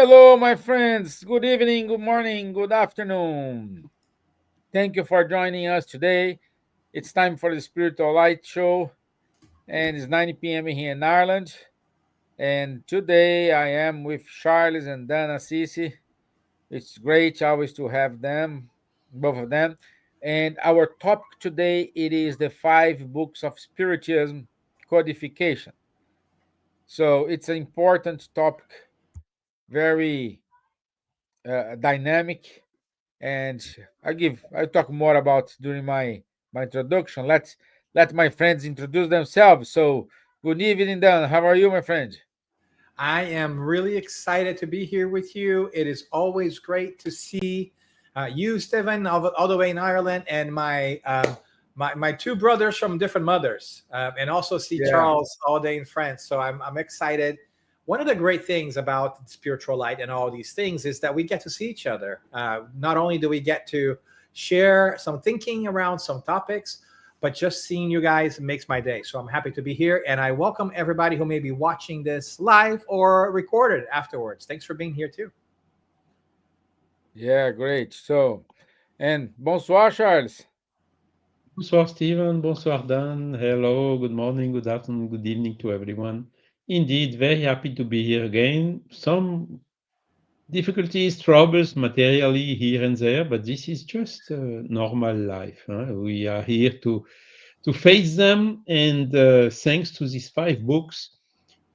Hello, my friends. Good evening, good morning, good afternoon. Thank you for joining us today. It's time for the Spiritual Light Show, and it's 9 p.m. here in Ireland. And today I am with Charles and Dana Sisi. It's great always to have them, both of them. And our topic today it is the five books of Spiritism codification. So it's an important topic, very dynamic, and I'll talk more about during my introduction. Let my friends introduce themselves. So good evening, Dan. How are you, my friend? I am really excited to be here with you. It is always great to see you, Stevan, all the way in Ireland, and my two brothers from different mothers, and also see Yeah, Charles all day in France. So I'm excited. One of the great things about spiritual light and all these things is that we get to see each other. Not only do we get to share some thinking around some topics, but just seeing you guys makes my day. So I'm happy to be here. And I welcome everybody who may be watching this live or recorded afterwards. Thanks for being here too. yeah, great. So, and bonsoir, Charles. Bonsoir, Steven. Bonsoir, Dan. Hello, good morning, good afternoon, good evening to everyone. Indeed, very happy to be here again. Some difficulties, troubles materially here and there, but this is just normal life. Huh? We are here to face them, and thanks to these five books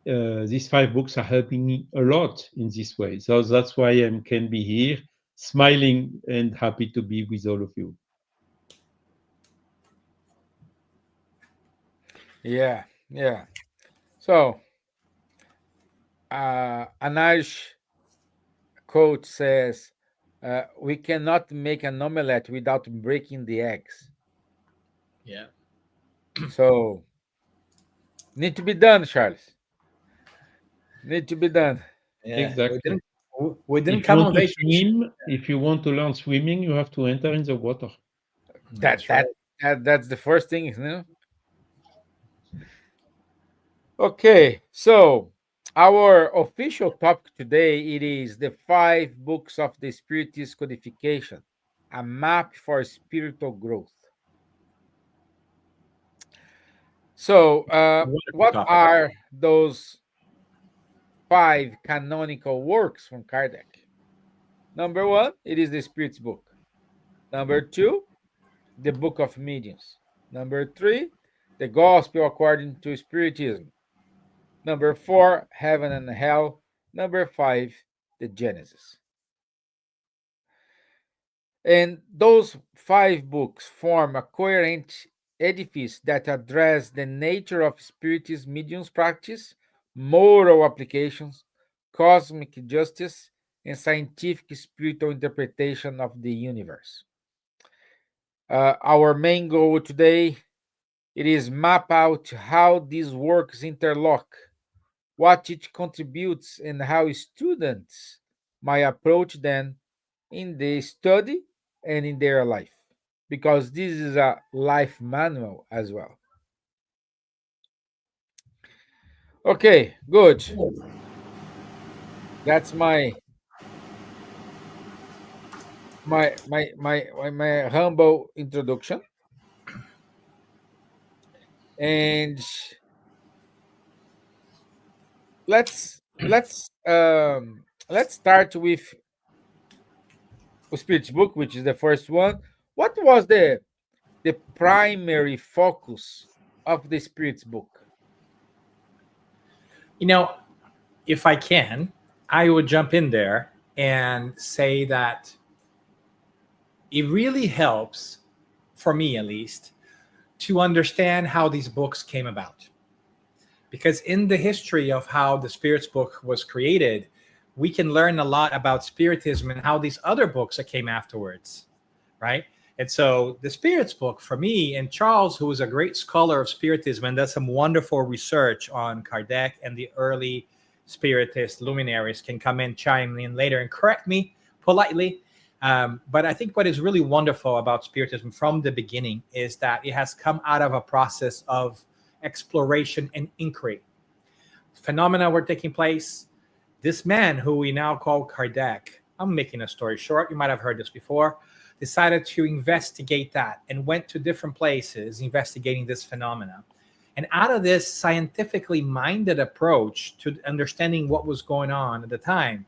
are helping me a lot in this way. So that's why I can be here, smiling and happy to be with all of you. Yeah, yeah. So, an Irish quote says, "We cannot make an omelette without breaking the eggs." Yeah. So, need to be done, Charles. Need to be done. Yeah. We Exactly. didn't we didn't If you come want on to vacation. swim, if you want to learn swimming, you have to enter in the water. That That's right. that that's the first thing, isn't it? Okay, so our official topic today it is the five books of the Spiritist Codification, a map for spiritual growth. So, Wonderful what topic. are those five canonical works from Kardec? Number one, it is the Spirit's book. Number two, the Book of Mediums. Number three, the Gospel according to Spiritism. Number four, Heaven and Hell. Number five, the Genesis. And those five books form a coherent edifice that address the nature of Spiritist mediums practice, moral applications, cosmic justice, and scientific spiritual interpretation of the universe. Our main goal today it is map out how these works interlock, what it contributes, and how students might approach them in the study and in their life. Because this is a life manual as well. Okay, good. That's my humble introduction. And let's start with Spirit's book, which is the first one. What was the primary focus of the Spirit's book? You know, if I can, I would jump in there and say that it really helps, for me at least, to understand how these books came about. Because in the history of how the Spirits book was created, we can learn a lot about Spiritism and how these other books that came afterwards, right? And so the Spirits book for me, and Charles, who is a great scholar of Spiritism and does some wonderful research on Kardec and the early Spiritist luminaries, can come in, chime in later and correct me politely. But I think what is really wonderful about Spiritism from the beginning is that it has come out of a process of exploration and inquiry. Phenomena were taking place, This man, who we now call Kardec, I'm making a story short, you might have heard this before, decided to investigate that and went to different places investigating this phenomena. And out of this scientifically minded approach to understanding what was going on at the time,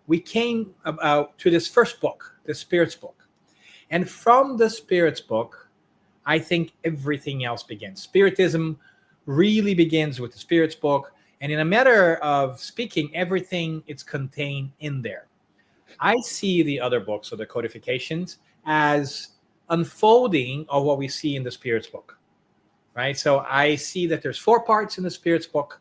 we came about to this first book, the Spirits book. And from the Spirits book, I think everything else begins. Spiritism really begins with the Spirits book. And in a matter of speaking, everything is contained in there. I see the other books of the codifications as unfolding of what we see in the Spirits book, right? So I see that there's 4 parts in the Spirits book: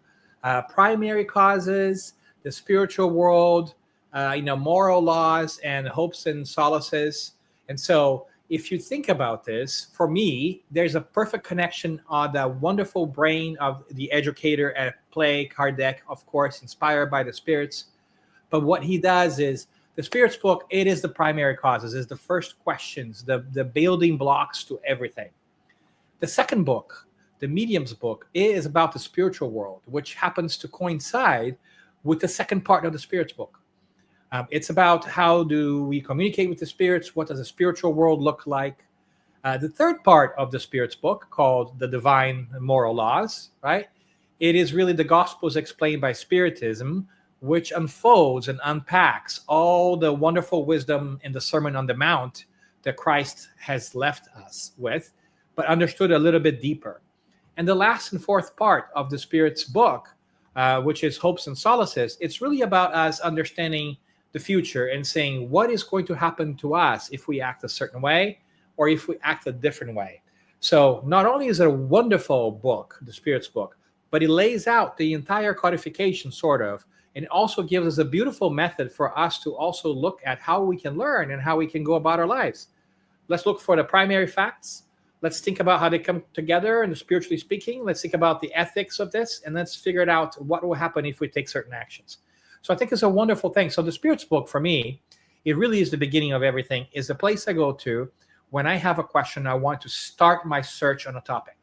primary causes, the spiritual world, moral laws, and hopes and solaces. And so if you think about this, for me, there's a perfect connection on the wonderful brain of the educator at play, Kardec, of course, inspired by the spirits. But what he does is, the Spirits book, it is the primary causes, is the first questions, the building blocks to everything. The second book, the Mediums book, is about the spiritual world, which happens to coincide with the second part of the Spirits book. It's about how do we communicate with the spirits, what does the spiritual world look like. The third part of the Spirits book, called the Divine Moral Laws, right? It is really the Gospels explained by Spiritism, which unfolds and unpacks all the wonderful wisdom in the Sermon on the Mount that Christ has left us with, but understood a little bit deeper. And the last and fourth part of the Spirits book, which is Hopes and Solaces, it's really about us understanding the future and saying what is going to happen to us if we act a certain way or if we act a different way. So not only is it a wonderful book, the Spirits book, but it lays out the entire codification, sort of, and it also gives us a beautiful method for us to also look at how we can learn and how we can go about our lives. Let's look for the primary facts. Let's think about how they come together and spiritually speaking. Let's think about the ethics of this, and let's figure it out what will happen if we take certain actions. So I think it's a wonderful thing. So the Spirits book, for me, it really is the beginning of everything, is the place I go to when I have a question, I want to start my search on a topic.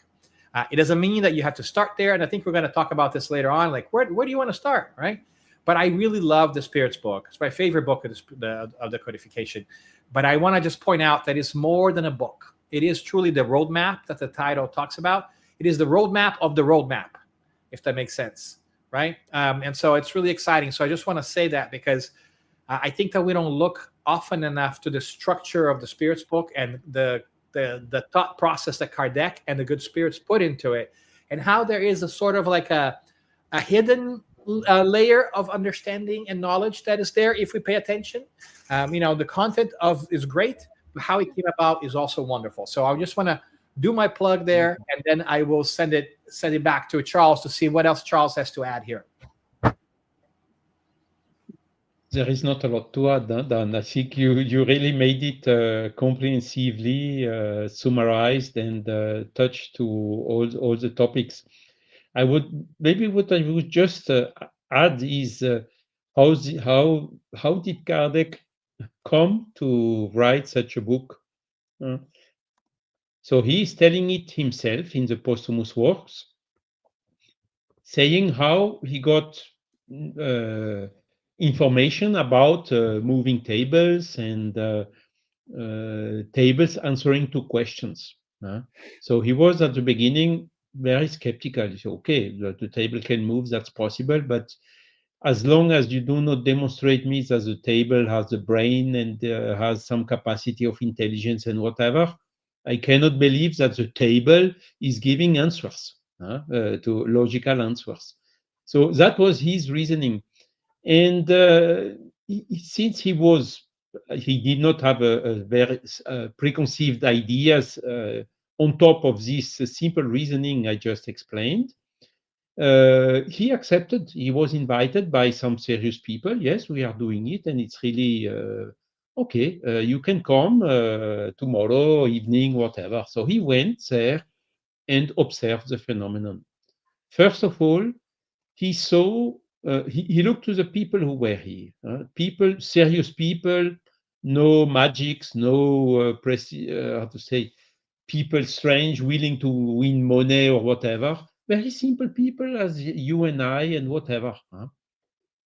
It doesn't mean that you have to start there, and I think we're going to talk about this later on, like where do you want to start, right? But I really love the Spirits book. It's my favorite book of the codification. But I want to just point out that it's more than a book. It is truly the roadmap that the title talks about. It is the roadmap of the roadmap, if that makes sense, right? And so it's really exciting. So I just want to say that because I think that we don't look often enough to the structure of the Spirits book and the thought process that Kardec and the good spirits put into it, and how there is a sort of like a hidden layer of understanding and knowledge that is there if we pay attention. The content is great, but how it came about is also wonderful. So I just want to do my plug there, and then I will send it back to Charles to see what else Charles has to add here. There is not a lot to add, Dan. I think you really made it comprehensively summarized and touched to all the topics. What I would just add is how did Kardec come to write such a book? So he is telling it himself in the posthumous works, saying how he got information about moving tables and tables answering to questions. So he was at the beginning very skeptical. He said, okay, the table can move, that's possible, but as long as you do not demonstrate me that the table has a brain and has some capacity of intelligence and whatever, I cannot believe that the table is giving answers, to logical answers. So that was his reasoning. And since he did not have a very preconceived ideas on top of this simple reasoning I just explained, he accepted. He was invited by some serious people. Yes, we are doing it, and it's really okay. You can come tomorrow evening, whatever. So he went there and observed the phenomenon. First of all, he saw. He looked to the people who were here. Serious people, no magics, no how to say, people strange, willing to win money or whatever. Very simple people as you and I and whatever.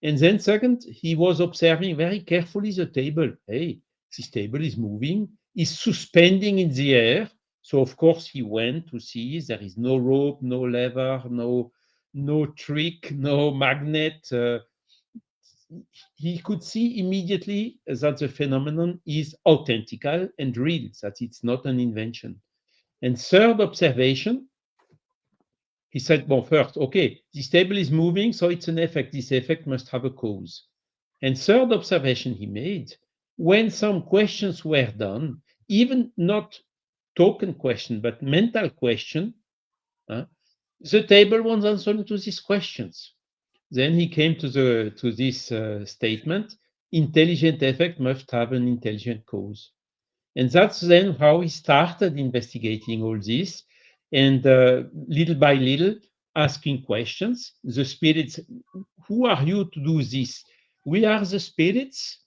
And then second, he was observing very carefully the table. Hey, this table is moving, is suspending in the air. So of course he went to see there is no rope, no lever, no trick, no magnet. He could see immediately that the phenomenon is authentical and real, that it's not an invention. And third observation, he said, well, first, okay, this table is moving, so it's an effect. This effect must have a cause. And third observation he made, when some questions were done, even not token question, but mental question, the table was answering to these questions. Then he came to this statement, intelligent effect must have an intelligent cause. And that's then how he started investigating all this, and little by little asking questions. The spirits, who are you to do this? We are the spirits.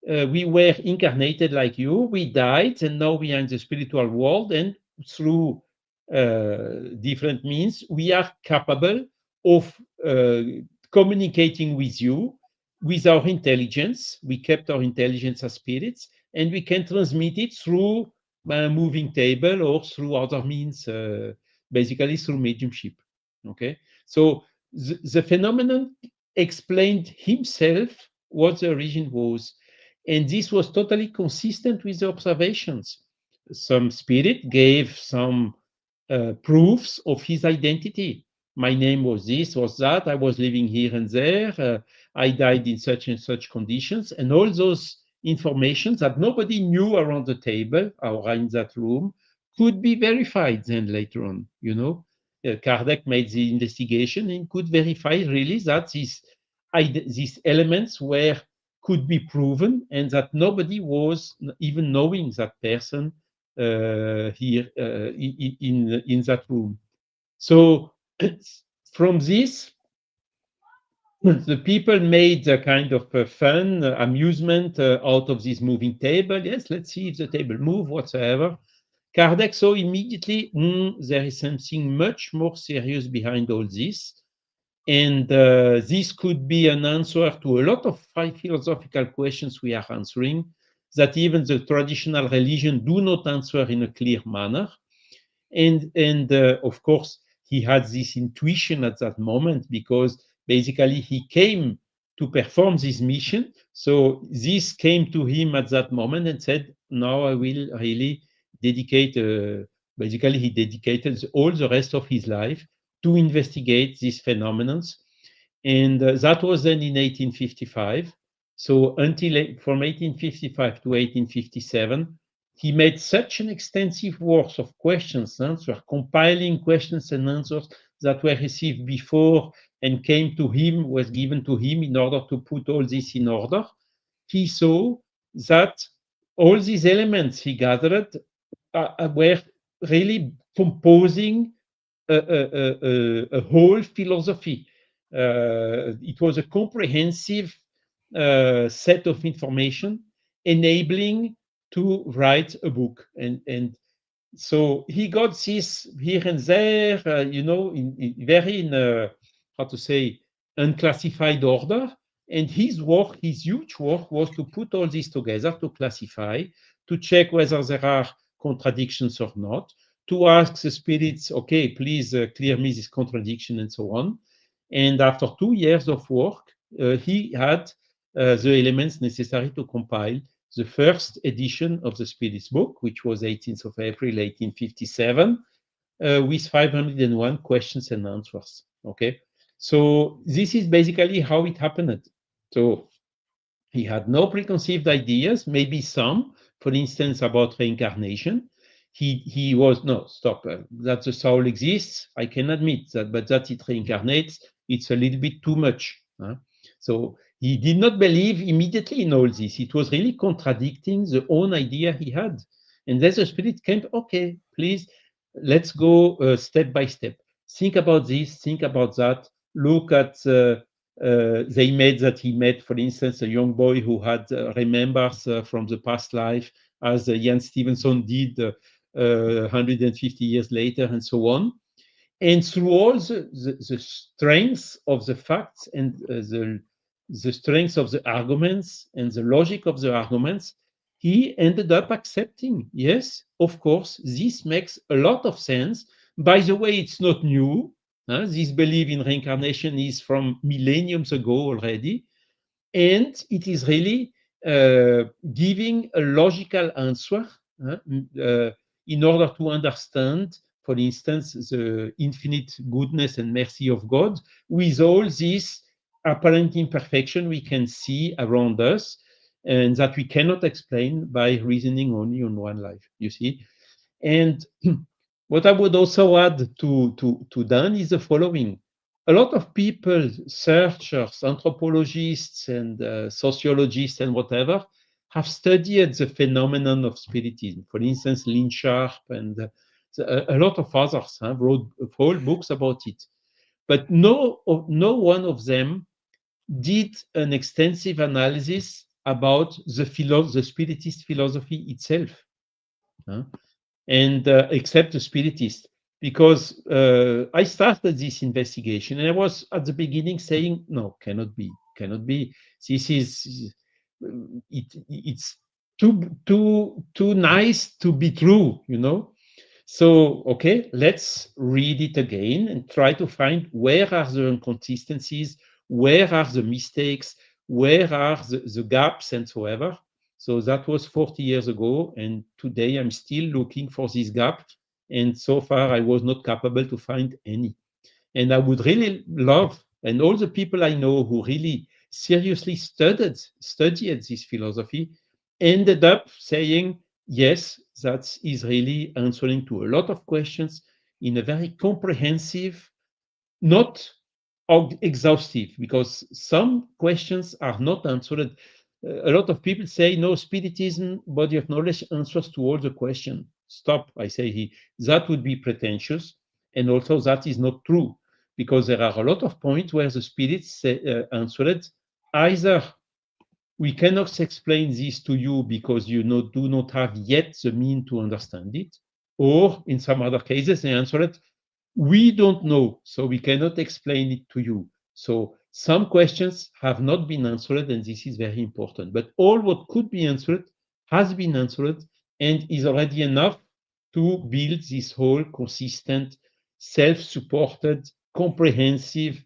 We were incarnated like you. We died, and now we are in the spiritual world. And through different means, we are capable of communicating with you with our intelligence. We kept our intelligence as spirits, and we can transmit it through a moving table or through other means, basically through mediumship. Okay, so the phenomenon explained himself what the origin was, and this was totally consistent with the observations. Some spirit gave some proofs of his identity. My name was this, was that. I was living here and there. I died in such and such conditions, and all those information that nobody knew around the table or in that room could be verified then later on. Kardec made the investigation and could verify really that these elements could be proven, and that nobody was even knowing that person here in that room. So from this, the people made a kind of fun, amusement out of this moving table. Yes, let's see if the table move whatsoever. Kardec saw immediately there is something much more serious behind all this. And this could be an answer to a lot of philosophical questions we are answering, that even the traditional religion do not answer in a clear manner. And of course, he had this intuition at that moment, because basically he came to perform this mission. So this came to him at that moment and said, now I will really dedicate, basically he dedicated all the rest of his life to investigate these phenomena. And that was then in 1855. So from 1855 to 1857, he made such an extensive work of questions and answers, compiling questions and answers that were received before and was given to him in order to put all this in order. He saw that all these elements he gathered were really composing a whole philosophy. It was a comprehensive set of information enabling to write a book. And so he got this here and there, in how to say, unclassified order. And his huge work, was to put all this together, to classify, to check whether there are contradictions or not, to ask the spirits, okay, please clear me this contradiction, and so on. And after 2 years of work, he had the elements necessary to compile the first edition of the Spirit's book, which was 18th of April, 1857, with 501 questions and answers. Okay, so this is basically how it happened. So he had no preconceived ideas, maybe some, for instance, about reincarnation. He was, no, stop, that the soul exists, I can admit that, but that it reincarnates, it's a little bit too much. So he did not believe immediately in all this. It was really contradicting the own idea he had. And then the spirit came, okay, please, let's go step by step. Think about this, think about that, look at he met, for instance, a young boy who had remembers from the past life, as Jan Stevenson did 150 years later, and so on. And through all the strength of the facts and the the strength of the arguments and the logic of the arguments, he ended up accepting, yes, of course, this makes a lot of sense. By the way, it's not new. This belief in reincarnation is from millenniums ago already. And it is really giving a logical answer in order to understand, for instance, the infinite goodness and mercy of God with all this apparent imperfection we can see around us and that we cannot explain by reasoning only on one life, you see. And what I would also add to Dan is the following. A lot of people, searchers, anthropologists, and sociologists, and whatever, have studied the phenomenon of spiritism. For instance, Lynn Sharp and a lot of others wrote whole books about it. But no one of them did an extensive analysis about the Spiritist philosophy itself. And except the Spiritist, because I started this investigation and I was at the beginning saying, no, cannot be. This is it's too nice to be true, you know. So okay, let's read it again and try to find where are the inconsistencies, where are the mistakes, where are the gaps and so ever. So that was 40 years ago, and today I'm still looking for this gap, and so far I was not capable to find any. And I would really love, and all the people I know who really seriously studied this philosophy ended up saying, yes, that is really answering to a lot of questions in a very comprehensive, not exhaustive, because some questions are not answered. A lot of people say, no, Spiritism, body of knowledge, answers to all the questions. Stop, I say, that would be pretentious. And also that is not true, because there are a lot of points where the spirits answered, either we cannot explain this to you because you do not have yet the mean to understand it, or in some other cases, they answered, we don't know, so we cannot explain it to you. So some questions have not been answered, and this is very important. But all what could be answered has been answered and is already enough to build this whole consistent, self-supported, comprehensive,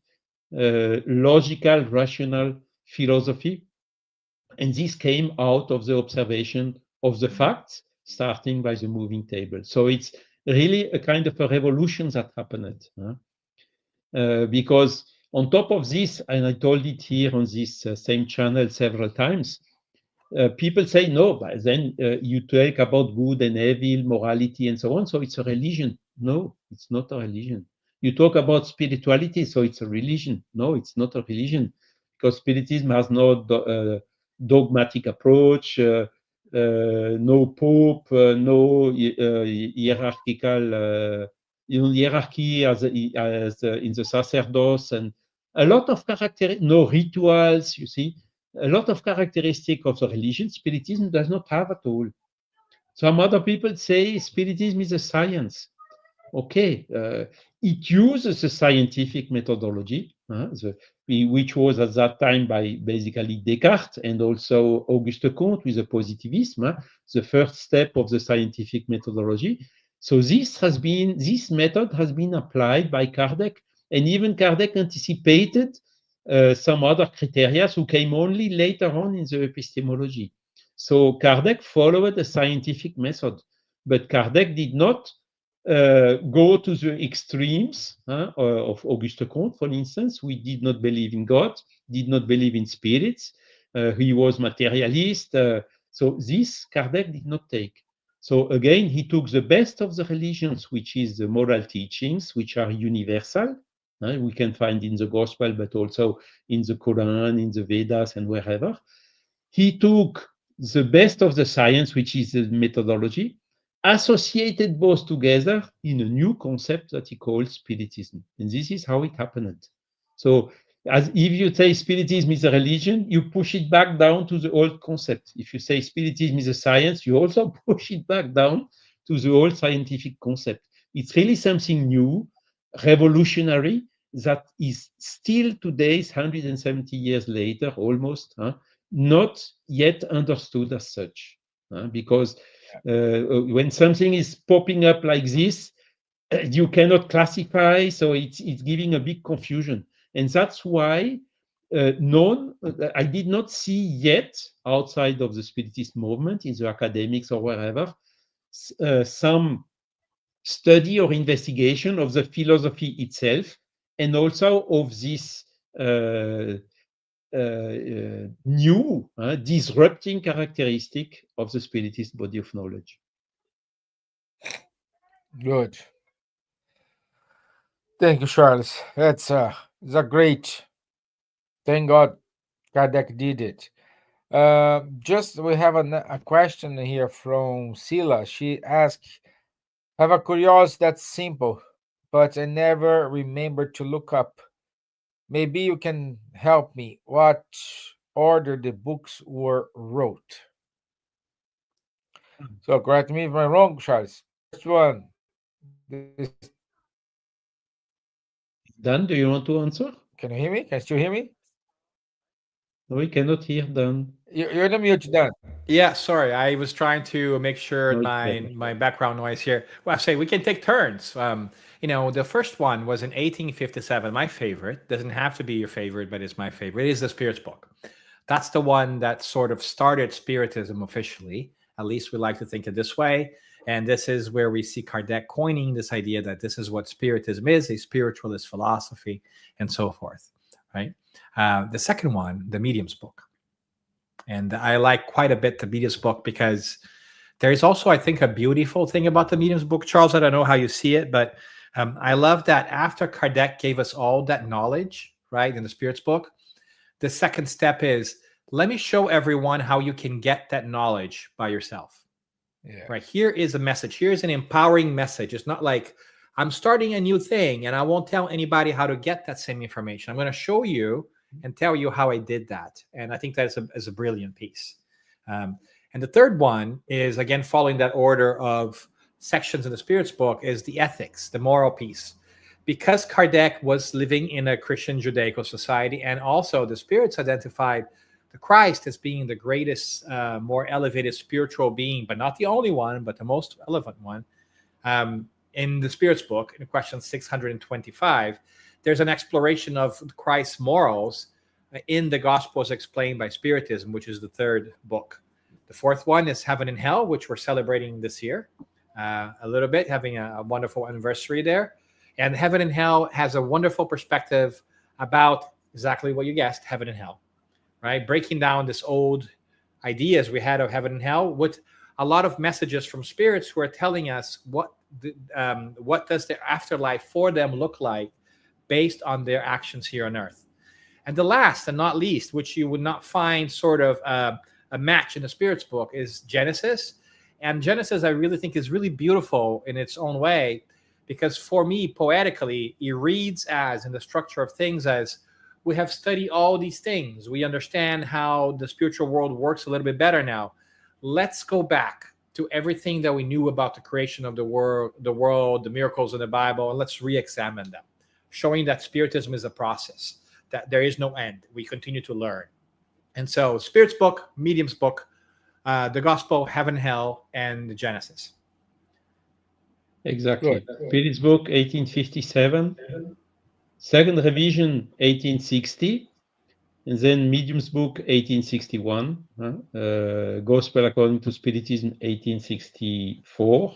logical, rational philosophy. And this came out of the observation of the facts, starting by the moving table. So it's really a kind of a revolution that happened. Because on top of this, and I told it here on this same channel several times, people say, no, but then you talk about good and evil, morality, and so on, so it's a religion. No, it's not a religion. You talk about spirituality, so it's a religion. No, it's not a religion, because Spiritism has no dogmatic approach, no pope, no hierarchical hierarchy as in the sacerdoce, and a lot of no rituals, you see. A lot of characteristic of the religion, Spiritism does not have at all. Some other people say Spiritism is a science. Okay, it uses a scientific methodology, which was at that time by basically Descartes and also Auguste Comte with the positivism, the first step of the scientific methodology. So this method has been applied by Kardec, and even Kardec anticipated some other criteria who came only later on in the epistemology. So Kardec followed a scientific method, but Kardec did not go to the extremes of Auguste Comte, for instance. We did not believe in God, did not believe in spirits. He was materialist. So this Kardec did not take. So again, he took the best of the religions, which is the moral teachings, which are universal. We can find in the Gospel, but also in the Quran, in the Vedas, and wherever. He took the best of the science, which is the methodology, associated both together in a new concept that he called Spiritism. And this is how it happened. So as if you say Spiritism is a religion, you push it back down to the old concept. If you say Spiritism is a science, you also push it back down to the old scientific concept. It's really something new, revolutionary, that is still today, 170 years later, almost, not yet understood as such. Because when something is popping up like this, you cannot classify, so it's giving a big confusion. And that's why I did not see yet, outside of the Spiritist movement, in the academics or wherever, some study or investigation of the philosophy itself, and also of this new disrupting characteristic of the Spiritist body of knowledge. Good. Thank you, Charles. It's a great. Thank God Kardec did it. Just we have a question here from Sila. She asked, "Have a curiosity that's simple, but I never remember to look up. Maybe you can help me. What order the books were wrote?" So correct me if I'm wrong, Charles. First one. This, Dan, do you want to answer? can you hear me? Can you still hear me? No, we cannot hear Dan. You're the mute, Dan. Yeah, sorry. I was trying to make sure No, it's my better. my background noise here. Well, I say we can take turns. The first one was in 1857. My favorite doesn't have to be your favorite, but it's my favorite. It is the Spirit's Book. That's the one that sort of started Spiritism officially. At least we like to think it this way. And this is where we see Kardec coining this idea that this is what Spiritism is, a spiritualist philosophy, and so forth. Right. The second one, the Medium's Book. And I like quite a bit the Medium's Book because there is also, I think, a beautiful thing about the Medium's Book, Charles. I don't know how you see it, but I love that after Kardec gave us all that knowledge, right, in the Spirit's Book, the second step is, let me show everyone how you can get that knowledge by yourself. Yeah. Right. Here is a message. Here's an empowering message. It's not like I'm starting a new thing and I won't tell anybody how to get that same information. I'm going to show you and tell you how I did that. And I think that is a brilliant piece. And the third one is, again, following that order of sections in the Spirit's Book, is the ethics, the moral piece. Because Kardec was living in a Christian Judaical society, and also the Spirits identified the Christ as being the greatest, more elevated spiritual being, but not the only one, but the most relevant one. In the Spirit's Book, in question 625, there's an exploration of Christ's morals in the Gospels explained by Spiritism, which is the third book. The fourth one is Heaven and Hell, which we're celebrating this year a little bit, having a wonderful anniversary there. And Heaven and Hell has a wonderful perspective about exactly what you guessed, heaven and hell, right? Breaking down this old ideas we had of heaven and hell with a lot of messages from spirits who are telling us what does the afterlife for them look like based on their actions here on earth. And the last and not least, which you would not find sort of a match in the Spirit's Book, is Genesis. And Genesis, I really think, is really beautiful in its own way, because for me, poetically, it reads as, in the structure of things, as we have studied all these things. We understand how the spiritual world works a little bit better now. Let's go back to everything that we knew about the creation of the world, the miracles in the Bible, and let's re-examine them, showing that Spiritism is a process, that there is no end. We continue to learn. And so Spirit's Book, Medium's Book, the Gospel, Heaven, Hell, and the Genesis. Exactly. Spirit's Book, 1857. Second revision, 1860. And then Medium's Book, 1861. Gospel According to Spiritism, 1864.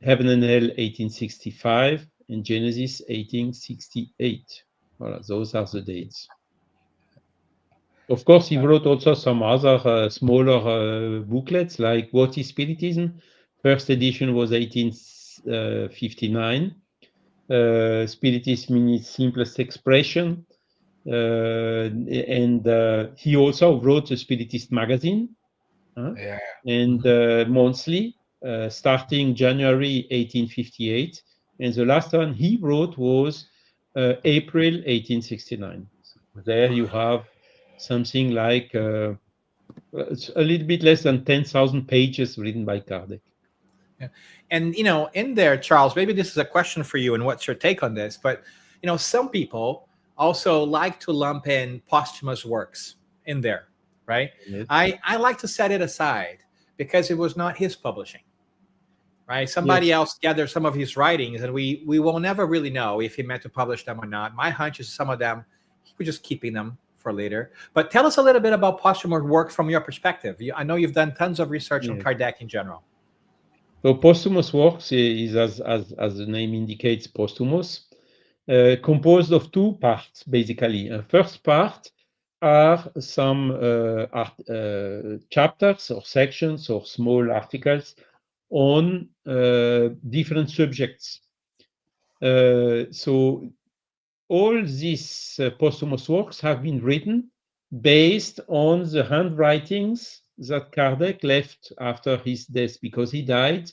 Heaven and Hell, 1865. And Genesis, 1868. Voilà, those are the dates. Of course, he wrote also some other smaller booklets, like What is Spiritism? First edition was 1859. Spiritism in its simplest expression. And he also wrote a Spiritist magazine, and monthly, starting January 1858. And the last one he wrote was April 1869. So there you have something like it's a little bit less than 10,000 pages written by Kardec. Yeah. And, in there, Charles, maybe this is a question for you, and what's your take on this? But, some people also like to lump in posthumous works in there, right? Yes. I like to set it aside because it was not his publishing, right? Somebody Yes. else gathered some of his writings, and we will never really know if he meant to publish them or not. My hunch is some of them he was just keeping them for later. But tell us a little bit about posthumous works from your perspective. I know you've done tons of research on Yes. Kardec in general. So posthumous works is, as the name indicates, posthumous, composed of two parts, basically. First part are some chapters or sections or small articles on different subjects. So all these posthumous works have been written based on the handwritings that Kardec left after his death, because he died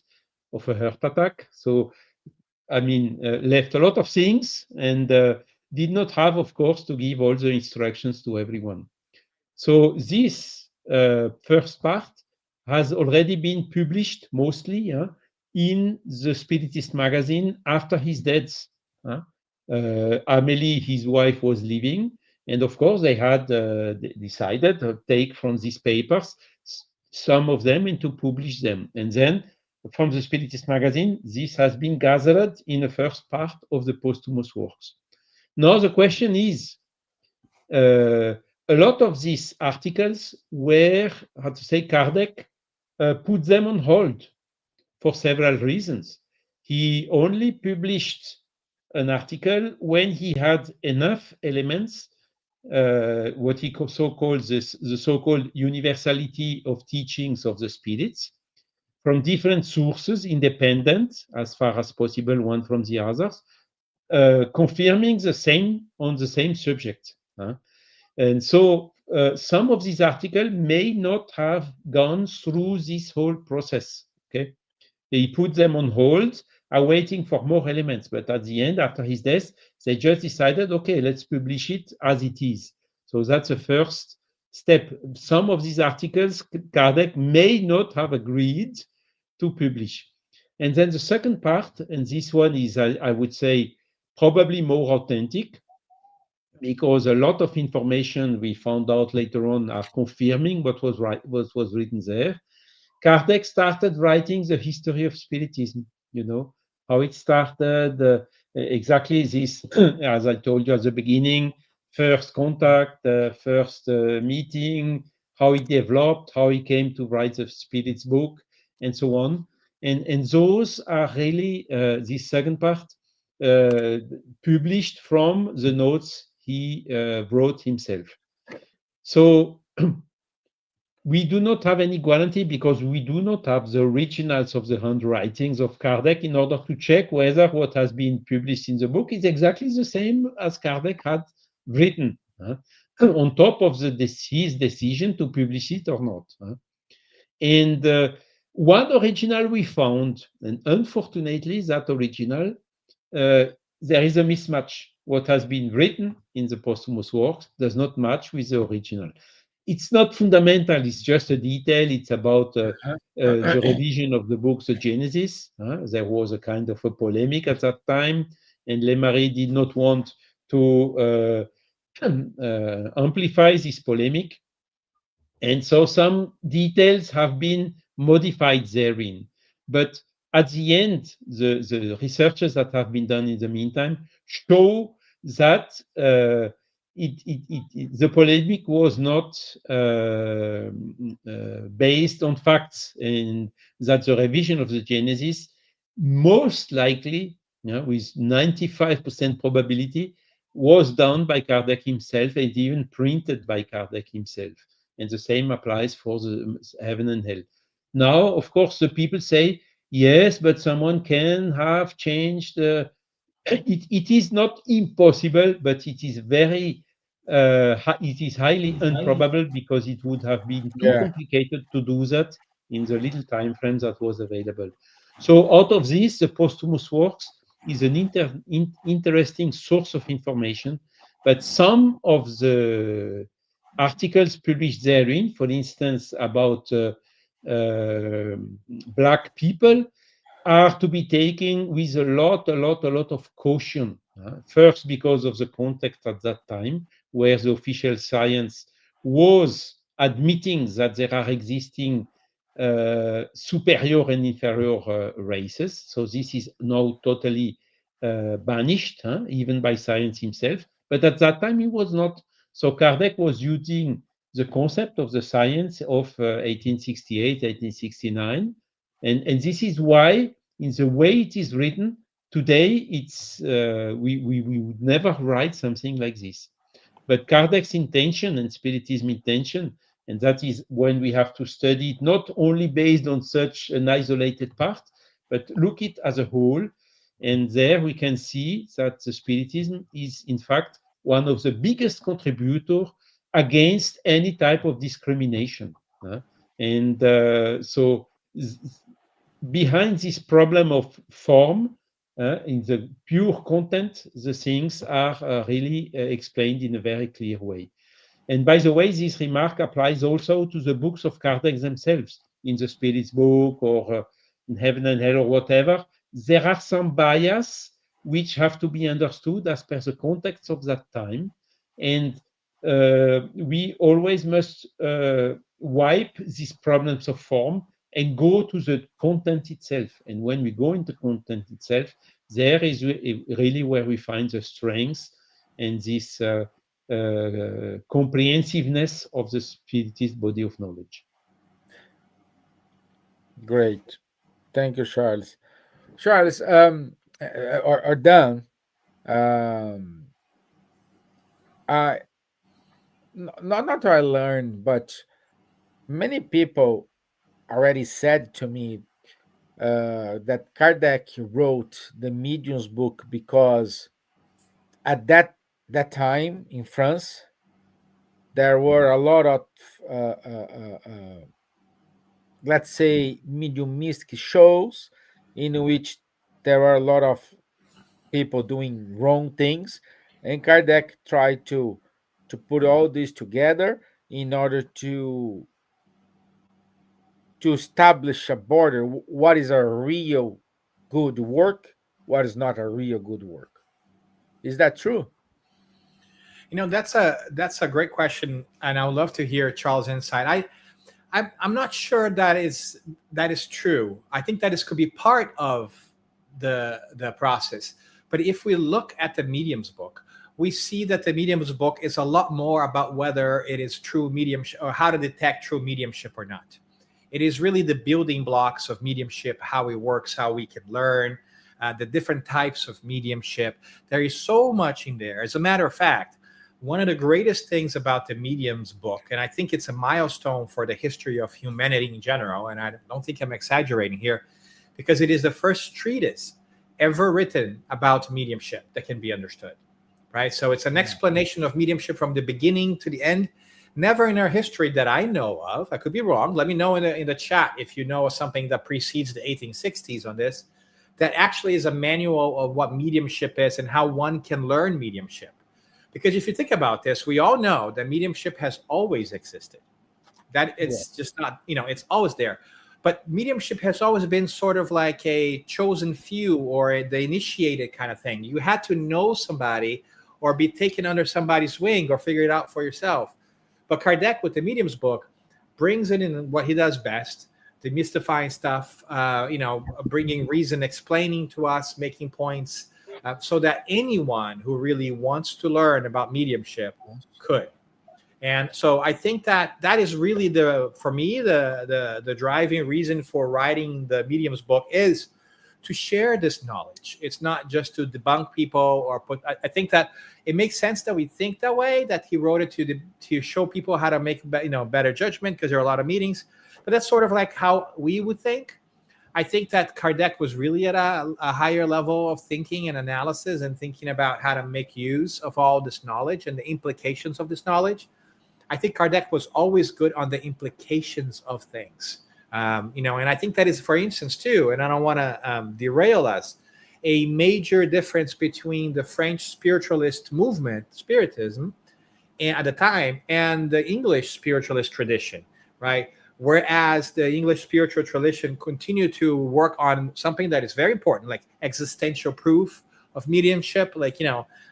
of a heart attack. So, I mean, left a lot of things and did not have, of course, to give all the instructions to everyone. So this first part has already been published mostly in the Spiritist magazine after his death. Amélie, his wife, was living, and of course they had decided to take from these papers some of them and to publish them. And then from the Spiritist magazine, this has been gathered in the first part of the posthumous works. Now the question is, a lot of these articles were, how to say, Kardec put them on hold for several reasons. He only published an article when he had enough elements, what he so-called the so-called universality of teachings of the spirits, from different sources, independent as far as possible, one from the others, confirming the same on the same subject. And so some of these articles may not have gone through this whole process. Okay, he put them on hold, awaiting for more elements. But at the end, after his death, they just decided, okay, let's publish it as it is. So that's the first step. Some of these articles, Kardec may not have agreed to publish. And then the second part, and this one is, I would say, probably more authentic, because a lot of information we found out later on are confirming what was written there. Kardec started writing the history of Spiritism, how it started, exactly this, as I told you at the beginning, first contact, first meeting, how it developed, how he came to write the Spirits book, and so on. And those are really, this second part, published from the notes he wrote himself. So we do not have any guarantee, because we do not have the originals of the handwritings of Kardec in order to check whether what has been published in the book is exactly the same as Kardec had written, on top of his decision to publish it or not. And one original we found, and unfortunately that original, there is a mismatch. What has been written in the posthumous works does not match with the original. It's not fundamental, it's just a detail. It's about the revision of the book, the Genesis. There was a kind of a polemic at that time, and Lemarie did not want to amplify this polemic. And so some details have been modified therein. But at the end, the researches that have been done in the meantime show that the polemic was not based on facts, and that the revision of the Genesis most likely, with 95% probability, was done by Kardec himself and even printed by Kardec himself. And the same applies for the heaven and hell. Now, of course, the people say, yes, but someone can have changed. It is not impossible, but it is it is highly improbable, because it would have been too complicated to do that in the little time frame that was available. So out of this, the posthumous works is an interesting source of information, but some of the articles published therein, for instance, about Black people, are to be taken with a lot of caution, First, because of the context at that time, where the official science was admitting that there are existing superior and inferior races. So this is now totally banished, even by science himself. But at that time, he was not. So Kardec was using the concept of the science of 1868, 1869. And this is why, in the way it is written, today, it's we would never write something like this. But Kardec's intention and Spiritism intention, and that is when we have to study it not only based on such an isolated part, but look it as a whole. And there we can see that the Spiritism is, in fact, one of the biggest contributors against any type of discrimination. And so behind this problem of form, in the pure content, the things are really explained in a very clear way. And by the way, this remark applies also to the books of Kardec themselves, in the Spirit's book or in Heaven and Hell or whatever. There are some bias which have to be understood as per the context of that time. And we always must wipe these problems of form and go to the content itself. And when we go into content itself, there is really where we find the strength and this comprehensiveness of the Spiritist body of knowledge. Great. Thank you, Charles. Charles, or Dan, um, I not that I learned, but many people already said to me that Kardec wrote the Medium's book because at that time in France there were a lot of let's say mediumistic shows in which there were a lot of people doing wrong things, and Kardec tried to put all this together in order to establish a border. What is a real good work? What is not a real good work? Is that true? That's a great question, and I would love to hear Charles' insight. I'm not sure that is true. I think that this could be part of the process. But if we look at the medium's book, we see that the medium's book is a lot more about whether it is true mediumship or how to detect true mediumship or not. It is really the building blocks of mediumship, how it works, how we can learn, the different types of mediumship. There is so much in there. As a matter of fact, one of the greatest things about the medium's book, and I think it's a milestone for the history of humanity in general, and I don't think I'm exaggerating here, because it is the first treatise ever written about mediumship that can be understood, right? So it's an explanation of mediumship from the beginning to the end. Never in our history that I know of, I could be wrong, let me know in the chat if you know of something that precedes the 1860s on this, that actually is a manual of what mediumship is and how one can learn mediumship. Because if you think about this, we all know that mediumship has always existed. That it's just not, it's always there. But mediumship has always been sort of like a chosen few or the initiated kind of thing. You had to know somebody or be taken under somebody's wing or figure it out for yourself. But Kardec, with the medium's book, brings it in what he does best, demystifying stuff, bringing reason, explaining to us, making points, so that anyone who really wants to learn about mediumship could. And so I think that is really for me, the driving reason for writing the medium's book is to share this knowledge. It's not just to debunk people or I think that it makes sense that we think that way, that he wrote it to show people how to make better judgment, because there are a lot of meetings. But that's sort of like how we would think. I think that Kardec was really at a higher level of thinking and analysis and thinking about how to make use of all this knowledge and the implications of this knowledge. I think Kardec was always good on the implications of things. And I think that is, for instance, too, and I don't want to derail us, a major difference between the French spiritualist movement, Spiritism, at the time, and the English spiritualist tradition, right? Whereas the English spiritual tradition continued to work on something that is very important, like existential proof of mediumship, like,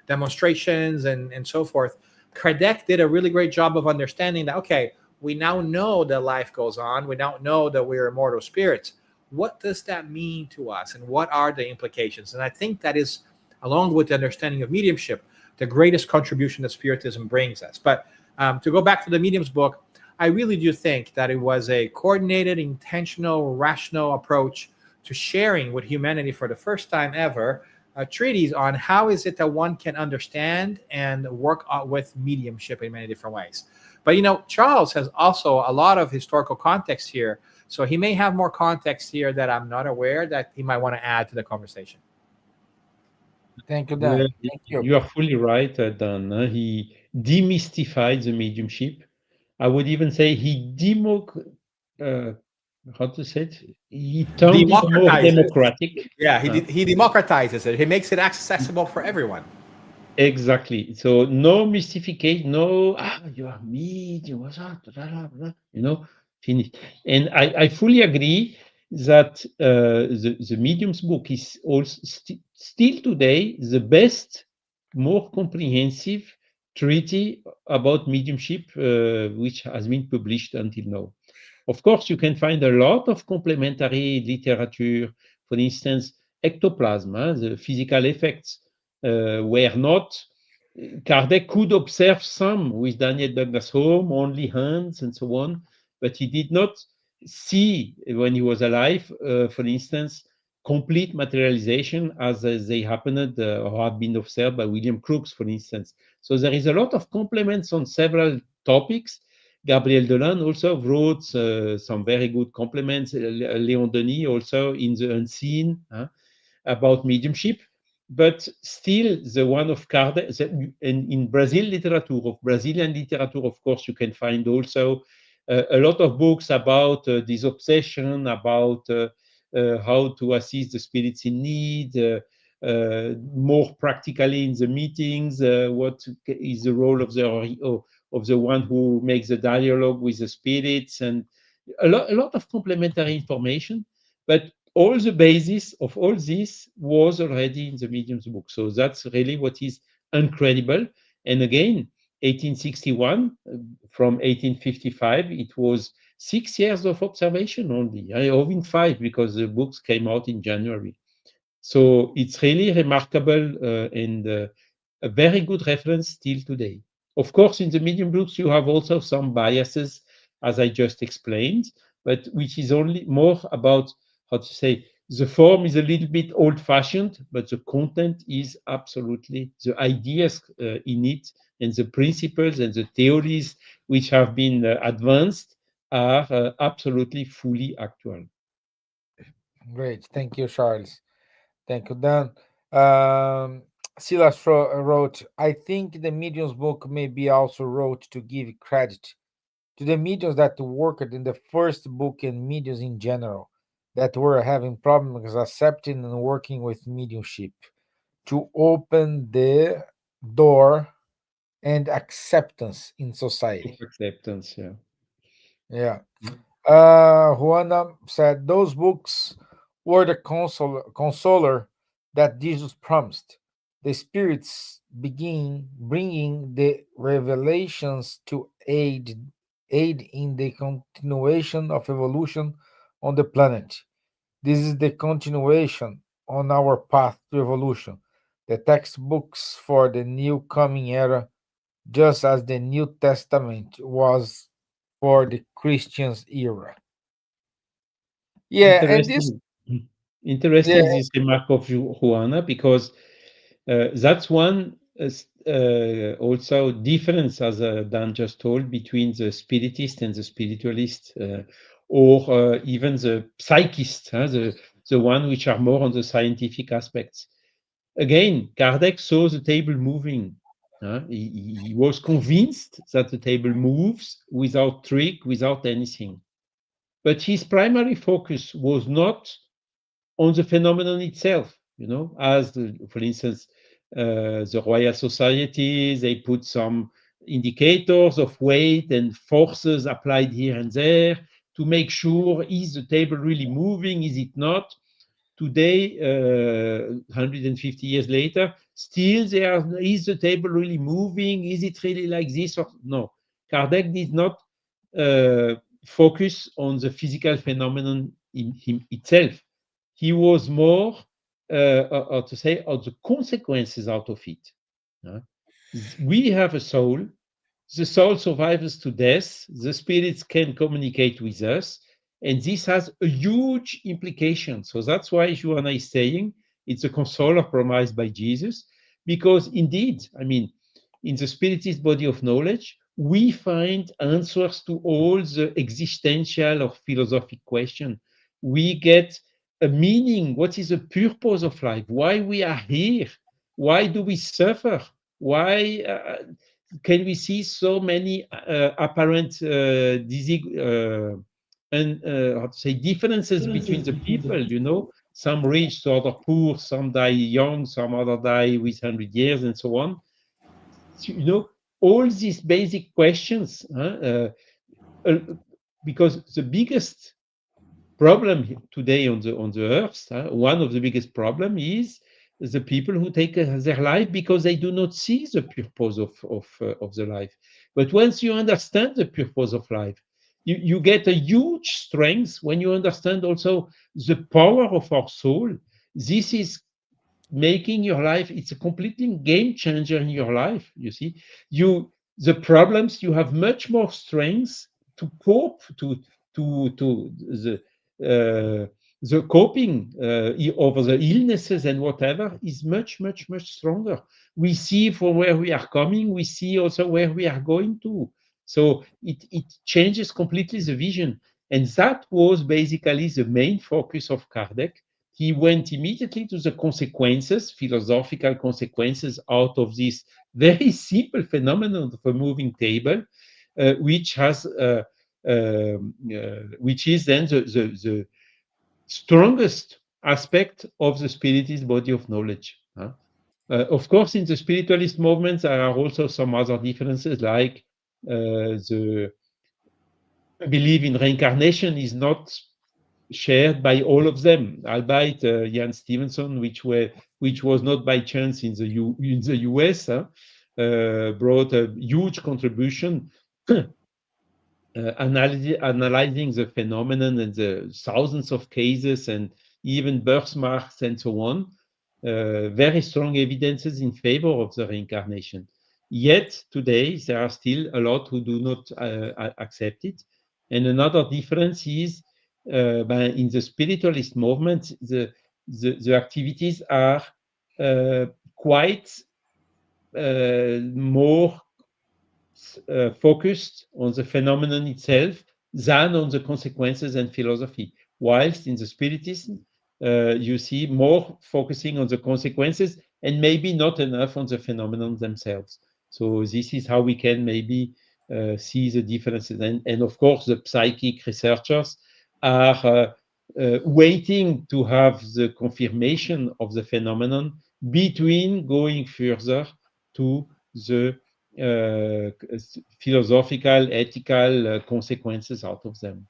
demonstrations and so forth, Kardec did a really great job of understanding that, okay, we now know that life goes on. We now know that we're immortal spirits. What does that mean to us? And what are the implications? And I think that is, along with the understanding of mediumship, the greatest contribution that Spiritism brings us. But to go back to the medium's book, I really do think that it was a coordinated, intentional, rational approach to sharing with humanity for the first time ever a treatise on how is it that one can understand and work with mediumship in many different ways. But Charles has also a lot of historical context here, so he may have more context here that I'm not aware that he might want to add to the conversation. Thank you, Yeah, Dan. Thank you. you are fully right, Dan. He demystified the mediumship. I would even say uh, how to say it? He turned it more Democratizes. democratic. Yeah, he democratizes it. He makes it accessible for everyone. Exactly. So no mystification, no, you are me, you was finish. And I fully agree that the medium's book is also still today the best, more comprehensive treaty about mediumship which has been published until now. Of course, you can find a lot of complementary literature, for instance, ectoplasm, the physical effects were not. Kardec could observe some with Daniel Douglas Home, only hands and so on, but he did not see when he was alive, for instance, complete materialization as they happened or have been observed by William Crookes, for instance. So there is a lot of complements on several topics. Gabriel Dolan also wrote some very good compliments. Léon Denis also in The Unseen about mediumship. But still, the one of Kardec, in Brazil literature, of Brazilian literature, of course, you can find also a lot of books about this obsession, about how to assist the spirits in need, more practically in the meetings, what is the role of the one who makes the dialogue with the spirits, and a lot of complementary information. But all the basis of all this was already in the medium's book. So that's really what is incredible. And again, 1861 from 1855, it was 6 years of observation only, or even 5 because the books came out in January. So it's really remarkable and a very good reference still today. Of course, in the medium books, you have also some biases, as I just explained, but which is only more about, how to say, the form is a little bit old-fashioned, but the content is absolutely, the ideas in it and the principles and the theories which have been advanced are absolutely fully actual. Great. Thank you, Charles. Thank you, Dan. Silas wrote, I think the medium's book may be also wrote to give credit to the mediums that worked in the first book and mediums in general that were having problems accepting and working with mediumship to open the door and acceptance in society. Acceptance, yeah. Yeah. Juana said those books were the consoler that Jesus promised. The spirits begin bringing the revelations to aid in the continuation of evolution on the planet. This is the continuation on our path to evolution, the textbooks for the new coming era, just as the New Testament was for the Christian's era. Yeah, and this, Interesting. yeah, Interesting this remark of Juana, because that's one also difference, as Dan just told, between the spiritist and the spiritualist, or even the psychist, the one which are more on the scientific aspects. Again, Kardec saw the table moving. He was convinced that the table moves without trick, without anything. But his primary focus was not on the phenomenon itself, as for instance, the Royal Society, they put some indicators of weight and forces applied here and there to make sure, is the table really moving, is it not? today, 150 years later, still is the table really moving? Is it really like this? Or no? Kardec did not focus on the physical phenomenon in him itself. He was more, or to say, on the consequences out of it. We have a soul. The soul survives to death. The spirits can communicate with us. And this has a huge implication. So that's why Joanna is saying it's a consoler promised by Jesus. Because indeed, I mean, in the Spiritist body of knowledge, we find answers to all the existential or philosophic questions. We get a meaning. What is the purpose of life? Why we are here? Why do we suffer? Why can we see so many apparent how to say differences between the people? You know, some rich, some other poor, some die young, some other die with 100 years, and so on. So, you know, all these basic questions, because the biggest problem today on the earth, one of the biggest problem is the people who take their life because they do not see the purpose of the life. But once you understand the purpose of life, you get a huge strength when you understand also the power of our soul. This is making your life, it's a completely game changer in your life. You see, the problems, you have much more strength to cope to the coping over the illnesses and whatever is much stronger. We see from where we are coming, we see also where we are going to. So it changes completely the vision. And that was basically the main focus of Kardec. He went immediately to the consequences, philosophical consequences out of this very simple phenomenon of a moving table, which has which is then the strongest aspect of the Spiritist body of knowledge. Of course, in the spiritualist movements, there are also some other differences, like the belief in reincarnation is not shared by all of them, albeit Jan Stevenson, which was not by chance in the US, brought a huge contribution analyzing the phenomenon and the thousands of cases and even birthmarks and so on. Very strong evidences in favor of the reincarnation. Yet today there are still a lot who do not accept it. And another difference is in the spiritualist movement, the activities are quite more focused on the phenomenon itself than on the consequences and philosophy. Whilst in the Spiritism, you see more focusing on the consequences and maybe not enough on the phenomenon themselves. So this is how we can maybe see the differences. And of course, the psychic researchers are waiting to have the confirmation of the phenomenon between going further to the philosophical, ethical consequences out of them.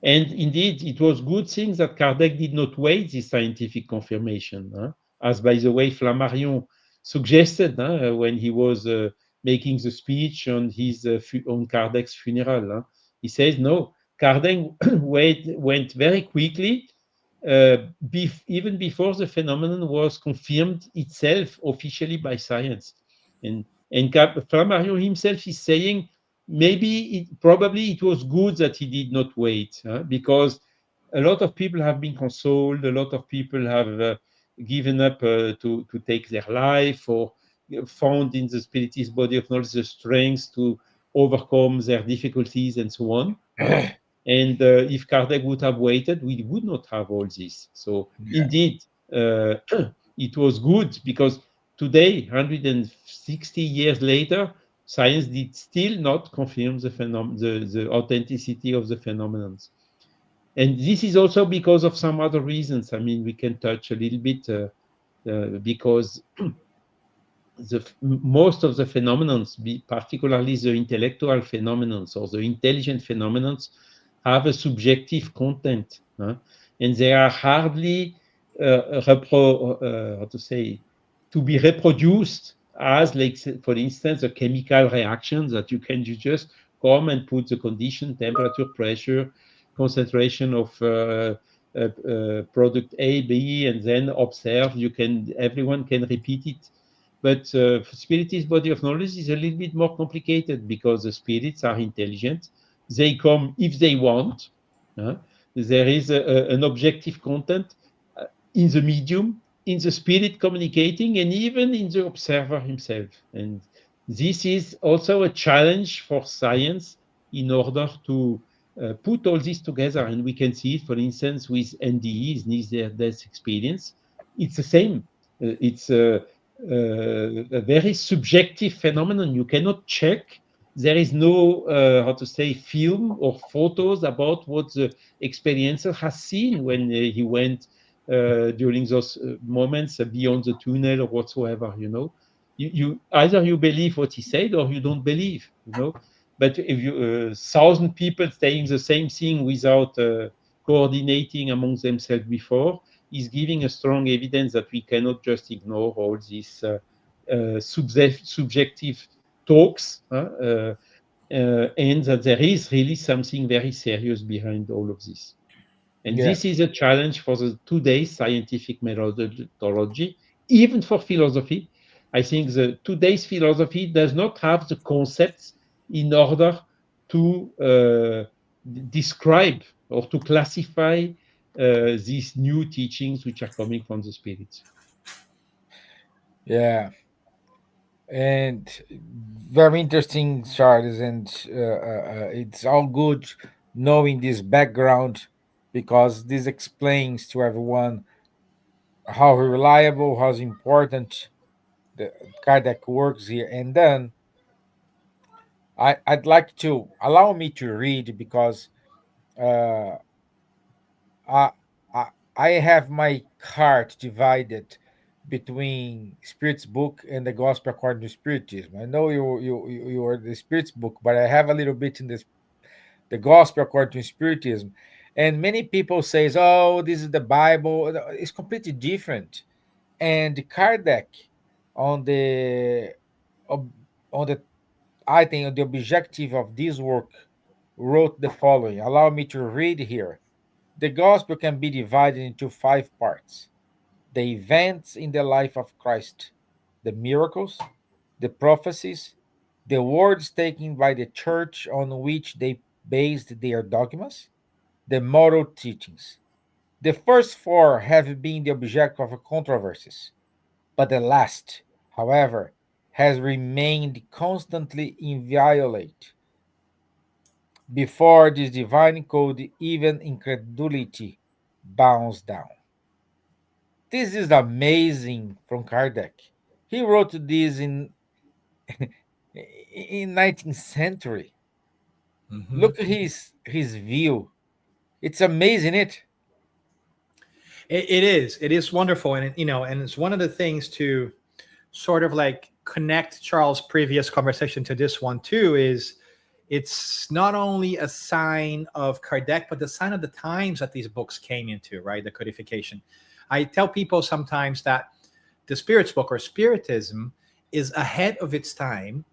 And indeed, it was good thing that Kardec did not wait this scientific confirmation, as by the way, Flammarion suggested when he was making the speech on on Kardec's funeral. He says, no, Kardec went very quickly, even before the phenomenon was confirmed itself officially by science. And Flammarion himself is saying, probably it was good that he did not wait, because a lot of people have been consoled, a lot of people have given up to take their life, or found in the Spiritist body of knowledge the strength to overcome their difficulties and so on. And if Kardec would have waited, we would not have all this. So indeed, it was good, because today, 160 years later, science did still not confirm the authenticity of the phenomenon. And this is also because of some other reasons. I mean, we can touch a little bit because most of the phenomena, particularly the intellectual phenomena or the intelligent phenomena, have a subjective content. and they are hardly how to say, to be reproduced as, like, for instance, a chemical reaction that you just come and put the condition, temperature, pressure, concentration of product A, B, and then observe. Everyone can repeat it. But Spiritist body of knowledge is a little bit more complicated because the spirits are intelligent. They come if they want. uh, there is an objective content uh, in the medium, in the spirit communicating, and even in the observer himself. And this is also a challenge for science in order to put all this together. And we can see it, for instance, with NDEs, near death experience. It's the same. It's a very subjective phenomenon. You cannot check. There is no, how to say, film or photos about what the experiencer has seen when he went during those moments beyond the tunnel or whatsoever. You either you believe what he said or you don't believe. But if you 1,000 people saying the same thing without coordinating among themselves before, is giving a strong evidence that we cannot just ignore all these subjective talks, and that there is really something very serious behind all of this. And Yeah. this is a challenge for the today's scientific methodology, even for philosophy. I think the today's philosophy does not have the concepts in order to describe or to classify these new teachings which are coming from the spirits. Yeah. And very interesting, Charles. And it's all good knowing this background because this explains to everyone how reliable, how important the Kardec works here. And then I'd like to allow me to read because uh, I, I I have my heart divided between Spirit's book and the Gospel according to Spiritism. I know you are the Spirit's book, but I have a little bit in this the Gospel according to Spiritism, and many people says, "Oh, this is the Bible." It's completely different. And Kardec on the ob- on the I think the objective of this work wrote the following. Allow me to read here. The gospel can be divided into five parts: the events in the life of Christ, the miracles, the prophecies, the words taken by the church on which they based their dogmas, the moral teachings. The first four have been the object of controversies, but the last, however, has remained constantly inviolate. Before this divine code, even incredulity bows down. This is amazing from Kardec. He wrote this in 19th century. Mhm. Look at his view. It's amazing, it. It is. It is wonderful, and and it's one of the things to sort of like connect Charles' previous conversation to this one too. Is it's not only a sign of Kardec, but the sign of the times that these books came into, right? The codification. I tell people sometimes that the Spirit's book or Spiritism is ahead of its time,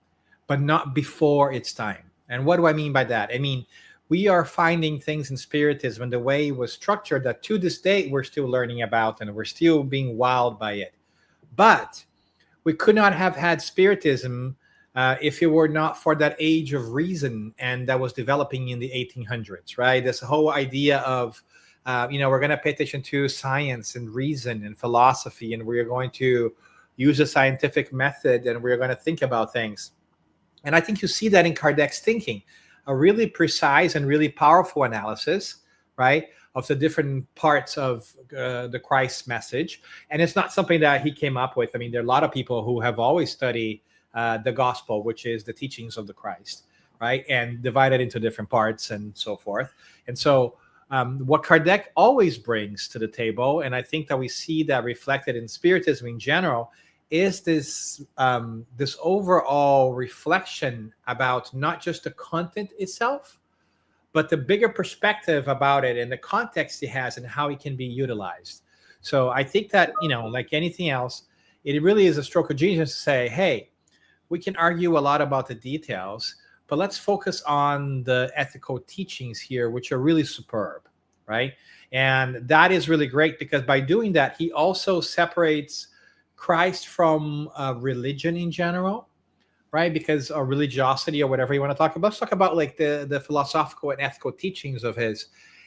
but not before its time. And what do I mean by that? I mean, we are finding things in Spiritism and the way it was structured that to this day we're still learning about and we're still being wowed by it. But we could not have had Spiritism if it were not for that age of reason and that was developing in the 1800s, right? This whole idea of, we're going to pay attention to science and reason and philosophy, and we're going to use a scientific method and we're going to think about things. And I think you see that in Kardec's thinking, a really precise and really powerful analysis, right, of the different parts of the Christ message. And it's not something that he came up with. I mean, there are a lot of people who have always studied the gospel, which is the teachings of the Christ, right, and divided into different parts and so forth. And so what Kardec always brings to the table, and I think that we see that reflected in Spiritism in general, is this overall reflection about not just the content itself, but the bigger perspective about it and the context he has and how it can be utilized. So I think that, like anything else, it really is a stroke of genius to say, hey, we can argue a lot about the details, but let's focus on the ethical teachings here, which are really superb, right? And that is really great because by doing that, he also separates Christ from religion in general, right? Because religiosity or whatever you want to talk about. Let's talk about like the philosophical and ethical teachings of his.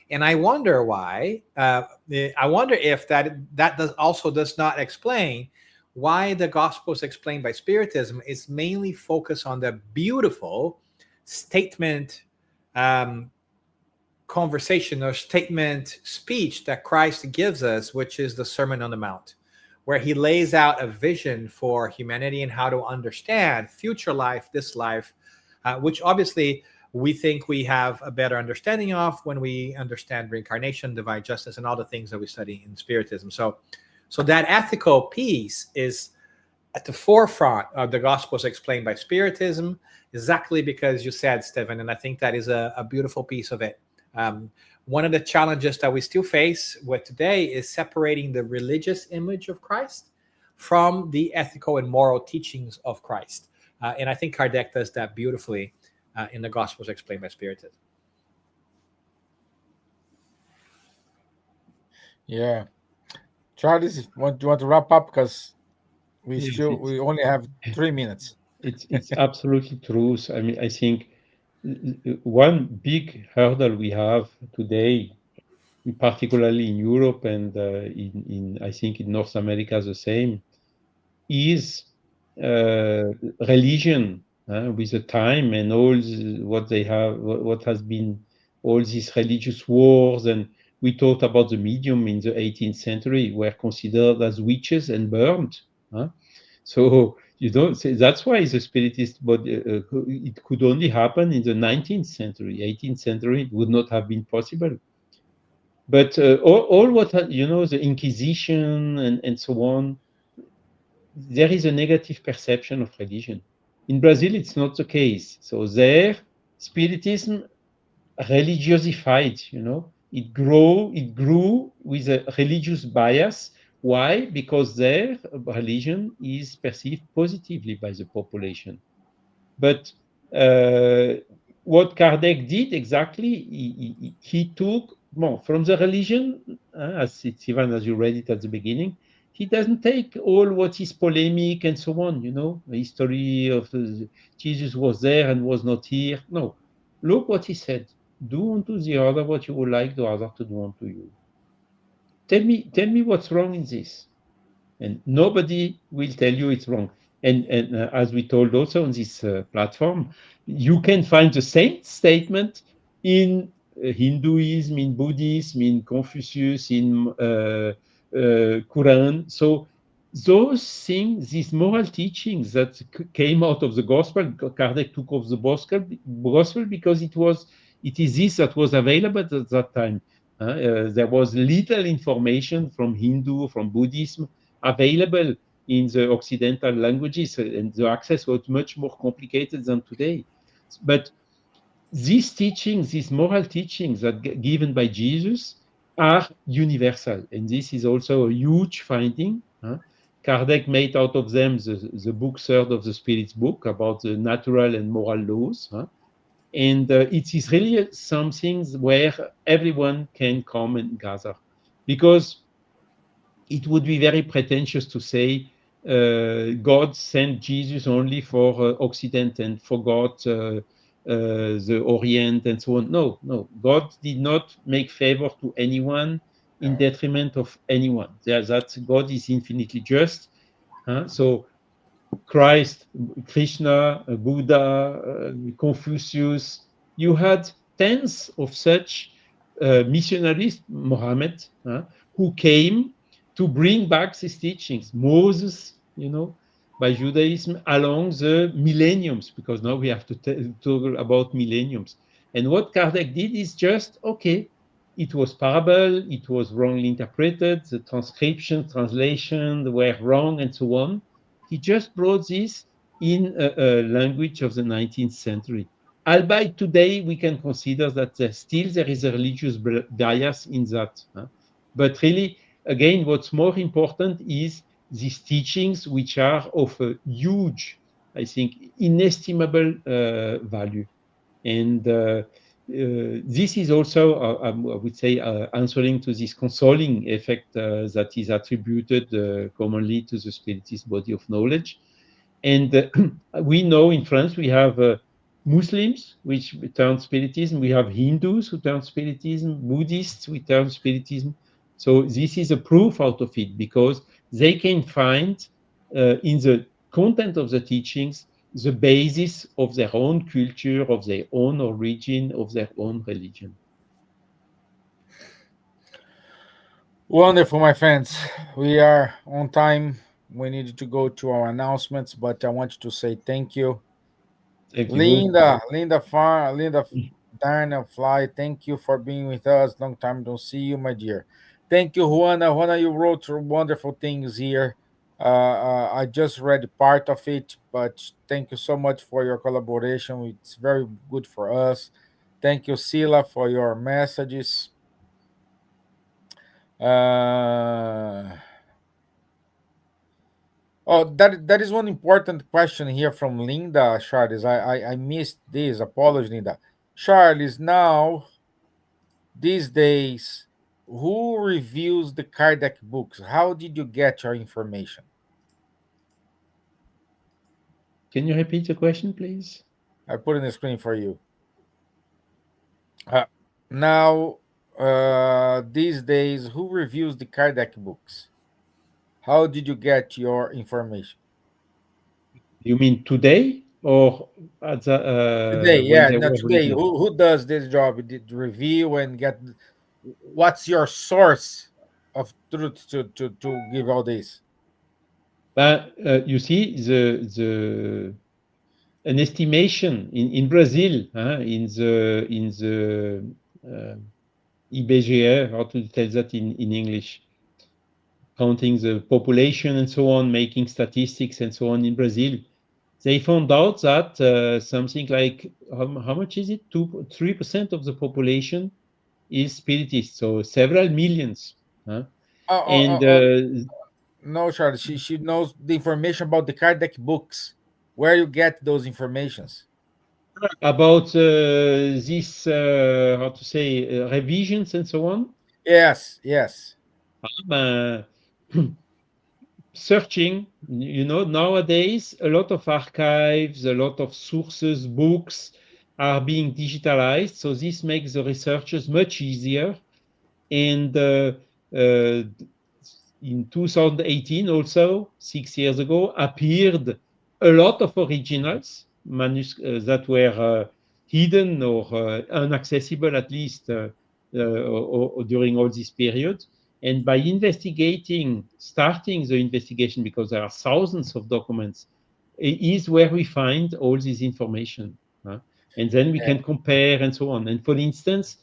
And I wonder why. I wonder if that does not explain why the Gospels explained by Spiritism is mainly focused on the beautiful statement, conversation or statement speech that Christ gives us, which is the Sermon on the Mount, where he lays out a vision for humanity and how to understand future life, this life, which obviously we think we have a better understanding of when we understand reincarnation, divine justice, and all the things that we study in Spiritism. So that ethical piece is at the forefront of the Gospels explained by Spiritism, exactly because you said, Stevan, and I think that is a beautiful piece of it. One of the challenges that we still face with today is separating the religious image of Christ from the ethical and moral teachings of Christ. And I think Kardec does that beautifully in the Gospels explained by Spiritism. Yeah. Charles, do you want to wrap up? Because Yes, we only have 3 minutes. it's absolutely true. I mean, I think one big hurdle we have today, particularly in Europe and in I think in North America the same, is religion with the time and all what they have, what has been all these religious wars. And we talked about the medium in the 18th century were considered as witches and burned. So you don't say that's why the spiritist, but it could only happen in the 19th century. 18th century it would not have been possible. But all what the Inquisition and so on, there is a negative perception of religion. In Brazil, it's not the case. So there, Spiritism religiosified, it grew with a religious bias. Why? Because their religion is perceived positively by the population. But what Kardec did exactly, he took from the religion, as Stevan, as you read it at the beginning, he doesn't take all what is polemic and so on, the history of Jesus was there and was not here. No, look what he said. Do unto the other what you would like the other to do unto you. Tell me what's wrong in this. And nobody will tell you it's wrong. And as we told also on this platform, you can find the same statement in Hinduism, in Buddhism, in Confucius, in Quran. So those things, these moral teachings that came out of the gospel, Kardec took off the gospel because it is this that was available at that time. There was little information from Hindu, from Buddhism available in the Occidental languages, and the access was much more complicated than today. But these teachings, these moral teachings that given by Jesus are universal. And this is also a huge finding. Kardec made out of them the book third of the Spirit's book about the natural and moral laws. And it is really something where everyone can come and gather. Because it would be very pretentious to say God sent Jesus only for Occident and forgot the Orient and so on. No, God did not make favor to anyone in detriment of anyone. That God is infinitely just. So Christ, Krishna, Buddha, Confucius, you had tens of such missionaries, Muhammad, who came to bring back these teachings. Moses, by Judaism, along the millenniums, because now we have to talk about millenniums. And what Kardec did is just, okay, it was parable, it was wrongly interpreted, the transcription, translation were wrong, and so on. He just brought this in a language of the 19th century. albeit today we can consider that still there is a religious bias in that. But really, again, what's more important is these teachings, which are of a huge, I think, inestimable value. And this is also, I would say, answering to this consoling effect that is attributed commonly to the Spiritist body of knowledge. And we know in France we have Muslims which turn Spiritism, we have Hindus who turn Spiritism, Buddhists who turn Spiritism. So this is a proof out of it, because they can find in the content of the teachings the basis of their own culture, of their own origin, of their own religion. Wonderful, my friends. We are on time. We needed to go to our announcements, but I want to say thank you. Thank you. Linda Darna Fly, thank you for being with us. Long time don't see you, my dear. Thank you, Juana. Juana, you wrote wonderful things here. I just read part of it, but thank you so much for your collaboration. It's very good for us. Thank you, Sila, for your messages. Uh, oh, that is one important question here from Linda Charles. I missed this. Apologies, Linda. Charles, now these days, who reviews the Kardec books? How did you get your information? Can you repeat the question, please? I put in the screen for you. Uh, now, these days, who reviews the Kardec books? How did you get your information? You mean today or Today, when yeah, they not were today. written? Who does this job? Did review and get? What's your source of truth to give all this? But you see, the an estimation in Brazil, in the IBGE, how to tell that in English, counting the population and so on, making statistics and so on in Brazil, they found out that something like how much is it? 3% of the population is spiritist, so several millions. Oh, oh, And oh, oh, no, Charlie. She knows the information about the Kardec books. Where you get those informations? about this, how to say, revisions and so on, Yes, yes. uh, searching, nowadays, a lot of archives, a lot of sources, books are being digitalized. So this makes the researchers much easier. And uh, in 2018, also 6 years ago, appeared a lot of originals that were hidden or inaccessible, at least or during all this period. And by starting the investigation, because there are thousands of documents, is where we find all this information. And then we Yeah, can compare and so on. And for instance,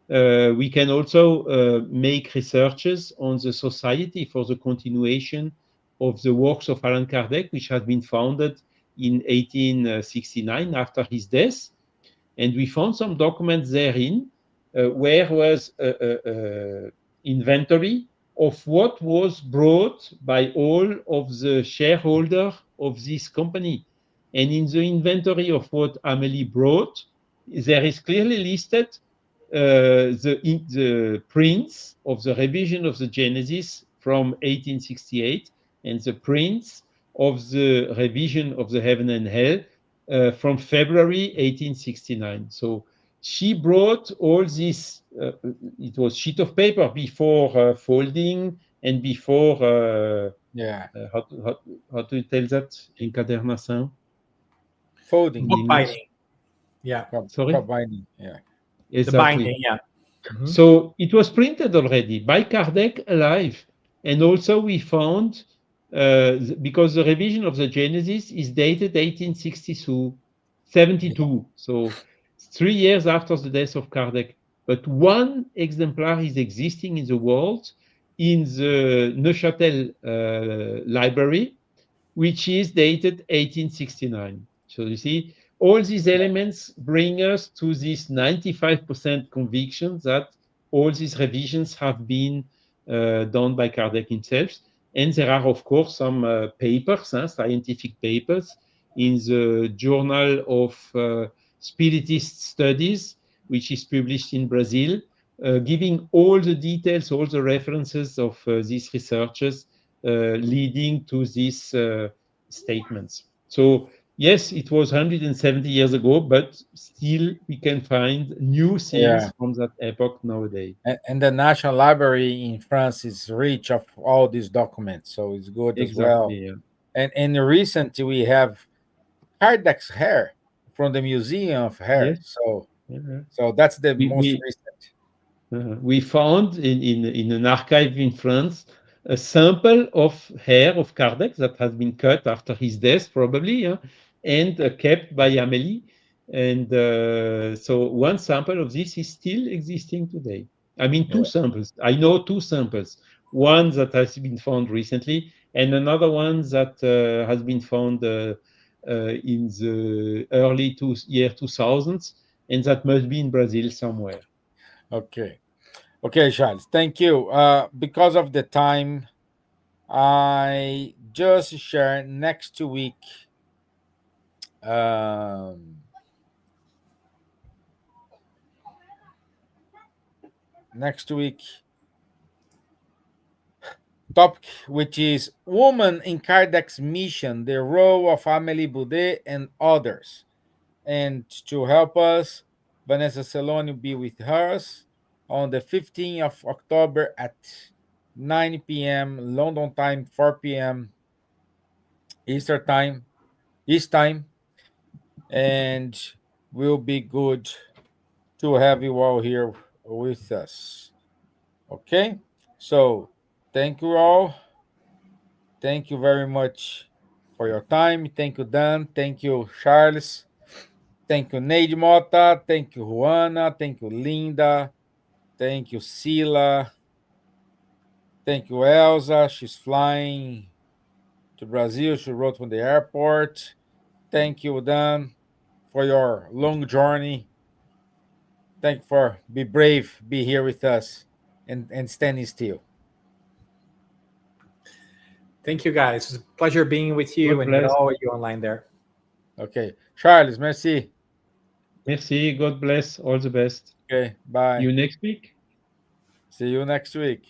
we can also make researches on the Society for the Continuation of the Works of Allan Kardec, which had been founded in 1869 after his death. And we found some documents therein where was inventory of what was brought by all of the shareholders of this company. And in the inventory of what Amélie brought, there is clearly listed the prints of the revision of the Genesis from 1868 and the prints of the revision of the Heaven and Hell from February 1869. So she brought all this, it was sheet of paper before folding and before, yeah. how to tell that? Encadernation Folding, in Book English. binding. Yeah. Sorry? binding. Yeah. The Exactly. binding. Yeah. Mhm. So it was printed already by Kardec alive. And also we found, because the revision of the Genesis is dated 1862, 72. So 3 years after the death of Kardec. But one exemplar is existing in the world in the Neuchâtel library, which is dated 1869. So you see, all these elements bring us to this 95% conviction that all these revisions have been done by Kardec himself. And there are, of course, some papers, scientific papers, in the Journal of Spiritist Studies, which is published in Brazil, giving all the details, all the references of these researchers leading to these statements. So yes, it was 170 years ago, but still we can find new Yeah. things from that epoch nowadays. And the National Library in France is rich of all these documents, so it's good as well. Exactly. Yeah. And recently we have Kardec's hair from the Museum of Hair. Yes. So Yeah. that's the We, most we recent. We found in an archive in France a sample of hair of Kardec that has been cut after his death, probably, and kept by Amélie. And so one sample of this is still existing today. I mean, two Yeah. samples. I know two samples. One that has been found recently, and another one that has been found in the early year 2000s, and that must be in Brazil somewhere. Okay. Okay, Charles. Thank you. Because of the time, I just share next week. Um, Next week topic, which is woman in Kardec's mission, the role of Amélie Boudet and others. And to help us, Vanessa Celoni will be with us on the 15th of October at 9 p.m. London time, 4 p.m. Eastern time, East time, and will be good to have you all here with us. Okay, so thank you all. Thank you very much for your time. Thank you, Dan. Thank you, Charles. Thank you, Neide Mota. Thank you, Juana. Thank you, Linda. Thank you, Sila. Thank you, Elsa. She's flying to Brazil. She wrote from the airport. Thank you, Dan, for your long journey. Thank you for be brave, be here with us, and standing still. Thank you, guys. It was a pleasure being with you God and with bless. all of you online there. Okay, Charles, merci. Merci. God bless. All the best. Okay, See bye. you next week. See you next week.